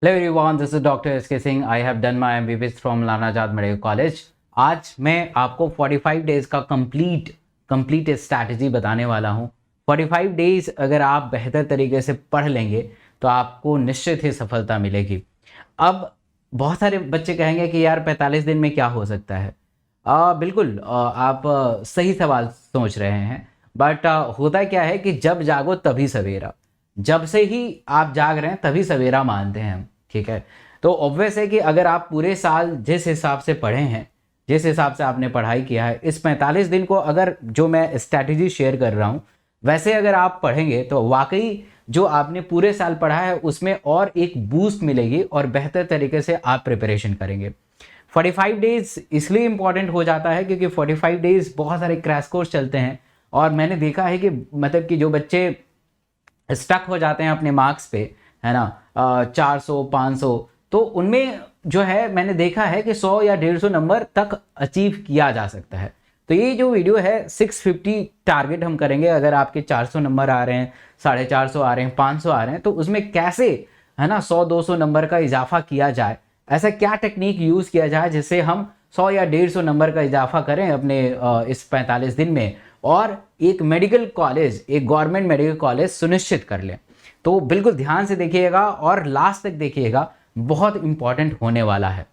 Hello everyone, this is Dr. S.K. Singh. I have done my MBBS from Lana Azad Medical College. आज मैं आपको 45 days का complete strategy बताने वाला हूँ। 45 डेज अगर आप बेहतर तरीके से पढ़ लेंगे तो आपको निश्चित ही सफलता मिलेगी। अब बहुत सारे बच्चे कहेंगे कि यार 45 दिन में क्या हो सकता है। बिल्कुल आप सही सवाल सोच रहे हैं, बट होता क्या है कि जब जागो तभी सवेरा। जब से ही आप जाग रहे हैं तभी सवेरा मानते हैं हम, ठीक है। तो ऑब्वियस है कि अगर आप पूरे साल जिस हिसाब से पढ़े हैं, जिस हिसाब से आपने पढ़ाई किया है, इस 45 दिन को अगर जो मैं स्ट्रैटेजी शेयर कर रहा हूँ वैसे अगर आप पढ़ेंगे तो वाकई जो आपने पूरे साल पढ़ा है उसमें और एक बूस्ट मिलेगी और बेहतर तरीके से आप प्रिपरेशन करेंगे। 45 डेज इसलिए इंपॉर्टेंट हो जाता है क्योंकि 45 डेज बहुत सारे क्रैश कोर्स चलते हैं और मैंने देखा है कि मतलब कि जो बच्चे स्टक हो जाते हैं अपने मार्क्स पे, है ना, 400 500, तो उनमें जो है मैंने देखा है कि 100 या 150 नंबर तक अचीव किया जा सकता है। तो ये जो वीडियो है 650 टारगेट हम करेंगे। अगर आपके 400 नंबर आ रहे हैं, 450 आ रहे हैं, 500 आ रहे हैं, तो उसमें कैसे, है ना, 100-200 नंबर का इजाफा किया जाए, ऐसा क्या टेक्निक यूज़ किया जाए जिससे हम 100 या 150 नंबर का इजाफा करें अपने इस 45 दिन में और एक मेडिकल कॉलेज, एक गवर्नमेंट मेडिकल कॉलेज सुनिश्चित कर लें। तो बिल्कुल ध्यान से देखिएगा और लास्ट तक देखिएगा, बहुत इंपॉर्टेंट होने वाला है।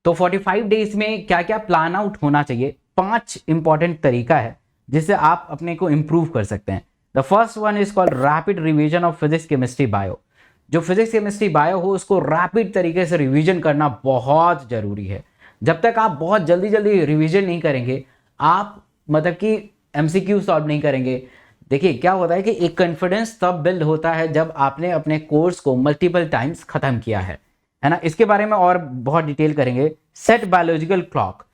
तो 45 डेज में क्या क्या प्लान आउट होना चाहिए, 5 इंपॉर्टेंट तरीका है जिससे आप अपने को इंप्रूव कर सकते हैं। The first one is called rapid revision of physics chemistry bio. जो फिजिक्स केमिस्ट्री बायो हो उसको रैपिड तरीके से रिवीजन करना बहुत जरूरी है। जब तक आप बहुत जल्दी जल्दी रिवीजन नहीं करेंगे, आप मतलब कि एमसीक्यू सॉल्व नहीं करेंगे। देखिए क्या होता है कि एक कॉन्फिडेंस तब बिल्ड होता है जब आपने अपने कोर्स को मल्टीपल टाइम्स खत्म किया है ना। इसके बारे में और बहुत डिटेल करेंगे। Set biological clock.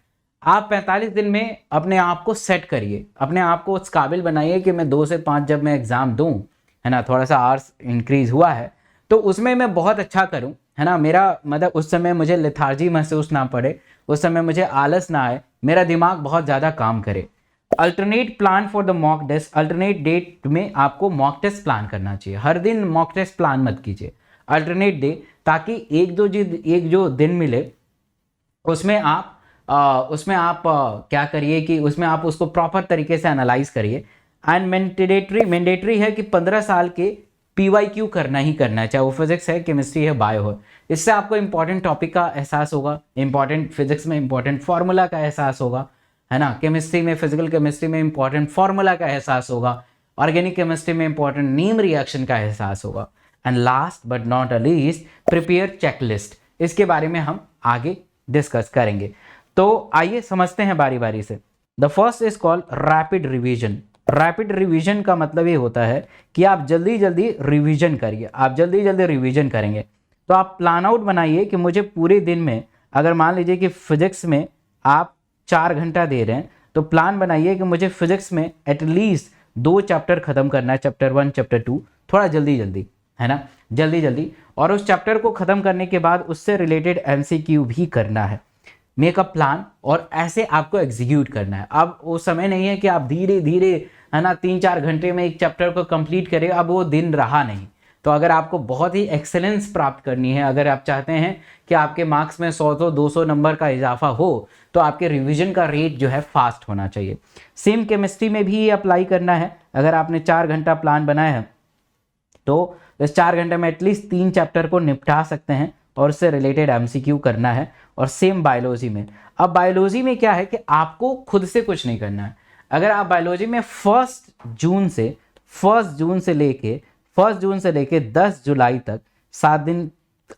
आप 45 दिन में अपने आप को सेट करिए, अपने आप को उस काबिल बनाइए कि मैं 2 से 5 जब मैं एग्जाम दूं, है ना, थोड़ा सा आवर्स इंक्रीज हुआ है तो उसमें मैं बहुत अच्छा करूं, है ना। मेरा मतलब उस समय मुझे लेथार्जी महसूस ना पड़े, उस समय मुझे आलस ना आए, मेरा दिमाग बहुत ज़्यादा काम करे। Alternate plan for the mock test. Alternate date में आपको मॉक टेस्ट प्लान करना चाहिए। हर दिन मॉक टेस्ट प्लान मत कीजिए, अल्टरनेट डे, ताकि एक जो दिन मिले उसमें आप क्या करिए कि उसमें आप उसको प्रॉपर तरीके से एनालाइज करिए। एंड मैंडेटरी है कि 15 साल के PYQ करना ही करना है, चाहे वो फिजिक्स है, केमिस्ट्री है, बायो है। इससे आपको इंपॉर्टेंट टॉपिक का एहसास होगा, इंपॉर्टेंट फिजिक्स में इंपॉर्टेंट फार्मूला का एहसास होगा, है ना, केमिस्ट्री में, फिजिकल केमिस्ट्री में इंपॉर्टेंट फार्मूला का एहसास होगा, ऑर्गेनिक केमिस्ट्री में इंपॉर्टेंट नीम रिएक्शन का एहसास होगा। And last but not least, prepare checklist. इसके बारे में हम आगे डिस्कस करेंगे। तो आइए समझते हैं बारी बारी से। The first is called rapid revision. Rapid revision का मतलब ये होता है कि आप जल्दी जल्दी रिवीजन करिए। आप जल्दी जल्दी रिवीजन करेंगे तो आप प्लान आउट बनाइए कि मुझे पूरे दिन में, अगर मान लीजिए कि फिजिक्स में आप 4 घंटा दे रहे हैं, तो प्लान बनाइए कि मुझे फिजिक्स में एटलीस्ट 2 चैप्टर खत्म करना है, चैप्टर 1 चैप्टर 2, थोड़ा जल्दी जल्दी, है ना, जल्दी जल्दी। और उस चैप्टर को खत्म करने के बाद उससे रिलेटेड MCQ भी करना है। मेक अ प्लान और ऐसे आपको एग्जीक्यूट करना है। अब वो समय नहीं है कि आप धीरे धीरे, है ना, 3-4 घंटे में एक चैप्टर को कंप्लीट करें, अब वो दिन रहा नहीं। तो अगर आपको बहुत ही एक्सेलेंस प्राप्त करनी है, अगर आप चाहते हैं कि आपके मार्क्स में 100-200 नंबर का इजाफा हो, तो आपके रिवीजन का रेट जो है फास्ट होना चाहिए। सेम केमिस्ट्री में भी ये अप्लाई करना है। अगर आपने 4 घंटा प्लान बनाया है तो इस 4 घंटे में एटलीस्ट 3 चैप्टर को निपटा सकते हैं और उससे रिलेटेड MCQ करना है। और सेम बायोलॉजी में। अब बायोलॉजी में क्या है कि आपको खुद से कुछ नहीं करना है। अगर आप बायोलॉजी में 1 जून से लेके 10 जुलाई तक 7 दिन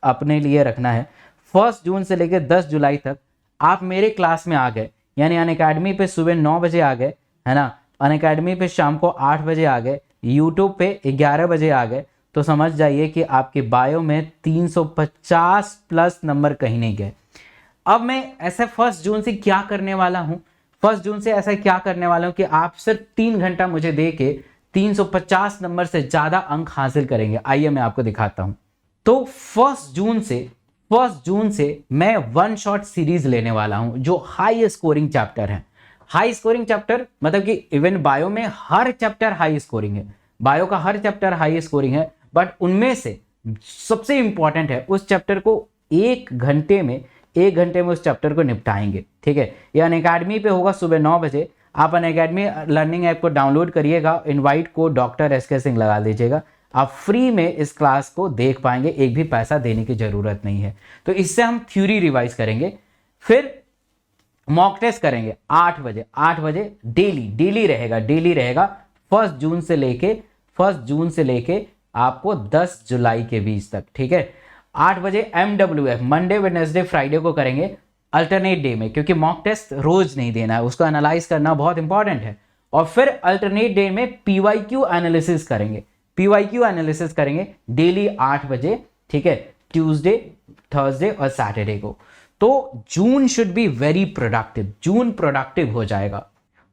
अपने लिए रखना है। 1 जून से लेके 10 जुलाई तक आप मेरे क्लास में आ गए, यानी अनअकैडमी पे सुबह 9 बजे आ गए, है ना, अनअकैडमी पे शाम को 8 बजे आ गए, यूट्यूब पे 11 बजे आ गए, तो समझ जाइए कि आपके बायो में 350 प्लस नंबर कहीं नहीं गए। अब मैं ऐसे 1 जून से क्या करने वाला हूं, 1 जून से ऐसा क्या करने वाला हूं कि आप सिर्फ 3 घंटा मुझे दे के 350 नंबर से ज्यादा अंक हासिल करेंगे। आइए मैं आपको दिखाता हूं। तो 1 जून से मैं वन शॉट सीरीज लेने वाला हूं जो हाई स्कोरिंग चैप्टर है। हाई स्कोरिंग चैप्टर मतलब कि इवन बायो में हर चैप्टर हाई स्कोरिंग है, बायो का हर चैप्टर हाई स्कोरिंग है, बट उनमें से सबसे इंपॉर्टेंट है उस चैप्टर को 1 घंटे में उस चैप्टर को निपटाएंगे। ठीक है, ये अनअकैडमी पे होगा सुबह 9 बजे। आप अनअकैडमी लर्निंग ऐप को डाउनलोड करिएगा, इनवाइट को डॉक्टर SK सिंह लगा दीजिएगा, आप फ्री में इस क्लास को देख पाएंगे, एक भी पैसा देने की जरूरत नहीं है। तो इससे हम थ्योरी रिवाइज करेंगे, फिर मॉक टेस्ट करेंगे 8 बजे डेली रहेगा 1 जून से लेके आपको 10 जुलाई के बीच तक। ठीक है, 8 बजे MWF मंडे वेडनेसडे फ्राइडे को करेंगे अल्टरनेट डे में, क्योंकि मॉक टेस्ट रोज नहीं देना है, उसको एनालाइज करना बहुत इंपॉर्टेंट है। और फिर अल्टरनेट डे में PYQ एनालिसिस करेंगे डेली 8 बजे। ठीक है, ट्यूसडे, थर्सडे और सैटरडे को। तो June should be very productive, June productive हो जाएगा।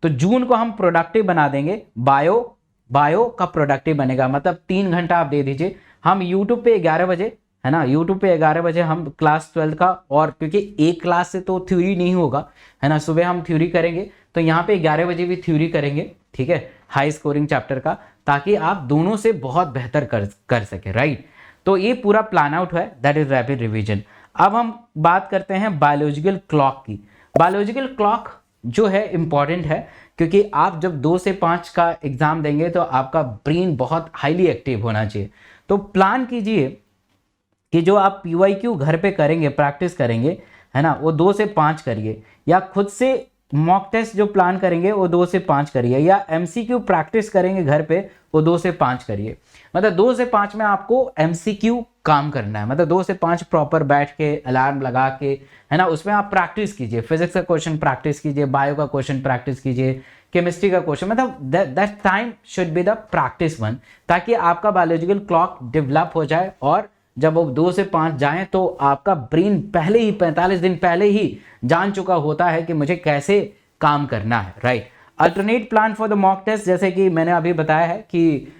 तो जून को हम प्रोडक्टिव बना देंगे, बायो का प्रोडक्टिव बनेगा, मतलब 3 घंटा आप दे दीजिए। हम यूट्यूब पे 11 बजे, है ना, यूट्यूब पे 11 बजे हम क्लास 12 का, और क्योंकि एक क्लास से तो थ्योरी नहीं होगा, है ना, सुबह हम थ्योरी करेंगे, तो यहाँ पे 11 बजे भी थ्योरी करेंगे। ठीक है, हाई स्कोरिंग चैप्टर का, ताकि आप दोनों से बहुत बेहतर कर सके, राइट। तो ये पूरा प्लान आउट है, दैट इज रैपिड रिवीजन। अब हम बात करते हैं बायोलॉजिकल क्लॉक की। बायोलॉजिकल क्लॉक जो है इंपॉर्टेंट है, क्योंकि आप जब 2 से 5 का एग्जाम देंगे तो आपका ब्रेन बहुत हाईली एक्टिव होना चाहिए। तो प्लान कीजिए कि जो आप PYQ घर पे करेंगे, प्रैक्टिस करेंगे, है ना, वो 2 से 5 करिए, या खुद से मॉक टेस्ट जो प्लान करेंगे वो 2 से 5 करिए, या MCQ प्रैक्टिस करेंगे घर पे वो 2 से 5 करिए। मतलब 2 से 5 में आपको MCQ काम करना है, मतलब 2 से 5 प्रॉपर बैठ के अलार्म लगा के, है ना, उसमें आप प्रैक्टिस कीजिए, फिजिक्स का क्वेश्चन प्रैक्टिस कीजिए, बायो का क्वेश्चन प्रैक्टिस कीजिए, केमिस्ट्री का क्वेश्चन, मतलब that time should be the practice one, ताकि आपका बायोलॉजिकल क्लॉक डेवलप हो जाए, और जब वो 2 से 5 जाएं तो आपका ब्रेन पहले ही 45 दिन पहले ही जान चुका होता है कि मुझे कैसे काम करना है, right. Alternate plan for the mock test, जैसे कि मैंने अभी बताया है कि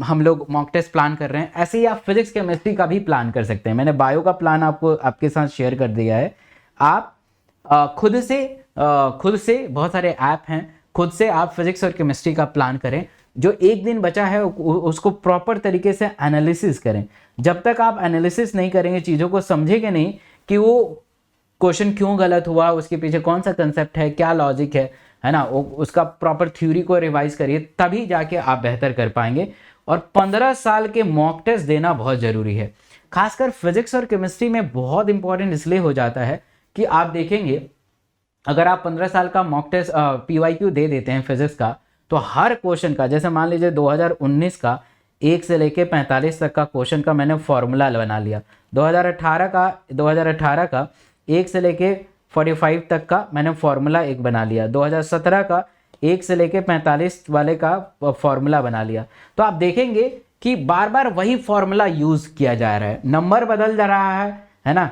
हम लोग मॉक टेस्ट प्लान कर रहे हैं, ऐसे ही आप फिजिक्स केमिस्ट्री का भी प्लान कर सकते हैं। मैंने बायो का प्लान आपके साथ शेयर कर दिया है। आप खुद से बहुत सारे ऐप हैं, खुद से आप फिजिक्स और केमिस्ट्री का प्लान करें। जो एक दिन बचा है उसको प्रॉपर तरीके से एनालिसिस करें। जब तक आप एनालिसिस नहीं करेंगे, चीज़ों को समझेंगे नहीं कि वो क्वेश्चन क्यों गलत हुआ, उसके पीछे कौन सा कंसेप्ट है, क्या लॉजिक है ना, उसका प्रॉपर थ्योरी को रिवाइज करिए, तभी जाके आप बेहतर कर पाएंगे। और 15 साल के मॉक टेस्ट देना बहुत ज़रूरी है, खासकर फिजिक्स और केमिस्ट्री में बहुत इंपॉर्टेंट इसलिए हो जाता है कि आप देखेंगे अगर आप 15 साल का मॉक टेस्ट PYQ दे देते हैं फिजिक्स का, तो हर क्वेश्चन का, जैसे मान लीजिए 2019 का 1 से लेके 45 तक का क्वेश्चन का मैंने फॉर्मूला बना लिया, 2018 का 1 से लेके 45 तक का मैंने फॉर्मूला एक बना लिया, 2017 का 1 से लेके 45 वाले का फॉर्मूला बना लिया। तो आप देखेंगे कि बार बार वही फॉर्मूला यूज किया जा रहा है, नंबर बदल जा रहा है ना,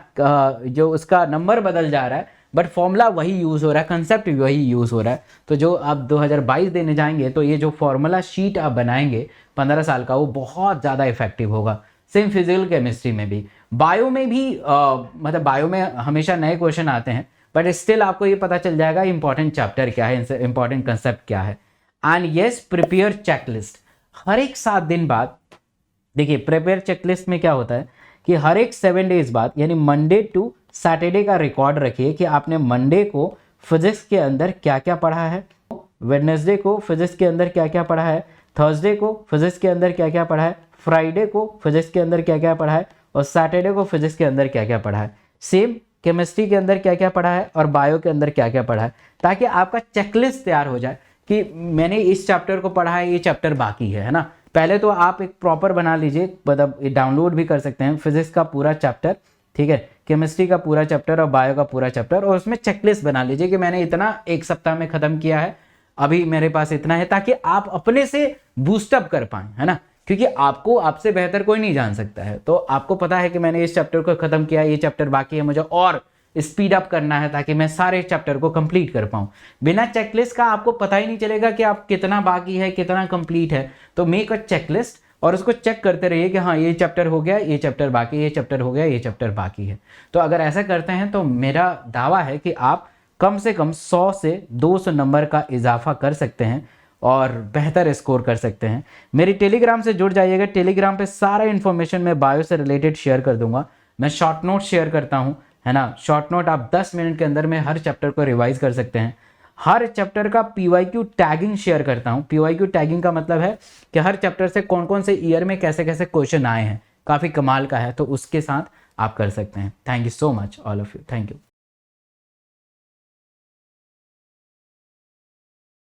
जो उसका नंबर बदल जा रहा है, बट फॉर्मूला वही यूज हो रहा है, कंसेप्ट वही यूज हो रहा है। तो जो आप 2022 देने जाएंगे तो ये जो फॉर्मूला शीट आप बनाएंगे 15 साल का, वो बहुत ज़्यादा इफेक्टिव होगा। सेम फिजिकल केमिस्ट्री में भी, बायो में भी मतलब बायो में हमेशा नए क्वेश्चन आते हैं, बट स्टिल आपको ये पता चल जाएगा इंपॉर्टेंट चैप्टर क्या है, इंपॉर्टेंट कंसेप्ट क्या है। And yes, prepare checklist. हर एक 7 दिन बाद, देखिए प्रिपेयर चेकलिस्ट में क्या होता है कि हर एक 7 डेज बाद, यानी मंडे टू सैटरडे का रिकॉर्ड रखिए कि आपने मंडे को फिजिक्स के अंदर क्या क्या पढ़ा है, वेडनेसडे को फिजिक्स के अंदर क्या क्या पढ़ा है, थर्सडे को फिजिक्स के अंदर क्या क्या पढ़ा है, फ्राइडे को फिजिक्स के अंदर क्या क्या पढ़ा है, और सैटरडे को फिजिक्स के अंदर क्या क्या पढ़ा है। सेम केमिस्ट्री के अंदर क्या क्या पढ़ा है और बायो के अंदर क्या क्या पढ़ा है, ताकि आपका चेकलिस्ट तैयार हो जाए कि मैंने इस चैप्टर को पढ़ा है, ये चैप्टर बाकी है ना। पहले तो आप एक प्रॉपर बना लीजिए, मतलब डाउनलोड भी कर सकते हैं, फिजिक्स का पूरा चैप्टर, ठीक है, केमिस्ट्री का पूरा चैप्टर और बायो का पूरा चैप्टर, और उसमें चेकलिस्ट बना लीजिए कि मैंने इतना 1 सप्ताह में खत्म किया है, अभी मेरे पास इतना है, ताकि आप अपने से बूस्टअप कर पाएं, है ना, क्योंकि आपको आपसे बेहतर कोई नहीं जान सकता है। तो आपको पता है कि मैंने इस चैप्टर को खत्म किया, ये चैप्टर बाकी है, मुझे और स्पीड अप करना है ताकि मैं सारे चैप्टर को कंप्लीट कर पाऊँ। बिना चेकलिस्ट का आपको पता ही नहीं चलेगा कि आप कितना बाकी है, कितना कंप्लीट है। तो मेक अ चेकलिस्ट और उसको चेक करते रहिए कि हाँ ये चैप्टर हो गया, ये चैप्टर बाकी, ये चैप्टर हो गया, ये चैप्टर बाकी है। तो अगर ऐसा करते हैं तो मेरा दावा है कि आप कम से कम 100 से 200 नंबर का इजाफा कर सकते हैं और बेहतर स्कोर कर सकते हैं। मेरी टेलीग्राम से जुड़ जाइएगा। टेलीग्राम पे सारा इन्फॉर्मेशन मैं बायो से रिलेटेड शेयर कर दूंगा। मैं शॉर्ट नोट शेयर करता हूँ, है ना। शॉर्ट नोट आप 10 मिनट के अंदर में हर चैप्टर को रिवाइज कर सकते हैं। हर चैप्टर का PYQ टैगिंग शेयर करता हूँ। PYQ टैगिंग का मतलब है कि हर चैप्टर से कौन कौन से ईयर में कैसे कैसे क्वेश्चन आए हैं, काफ़ी कमाल का है। तो उसके साथ आप कर सकते हैं। Thank you so much all of you, thank you.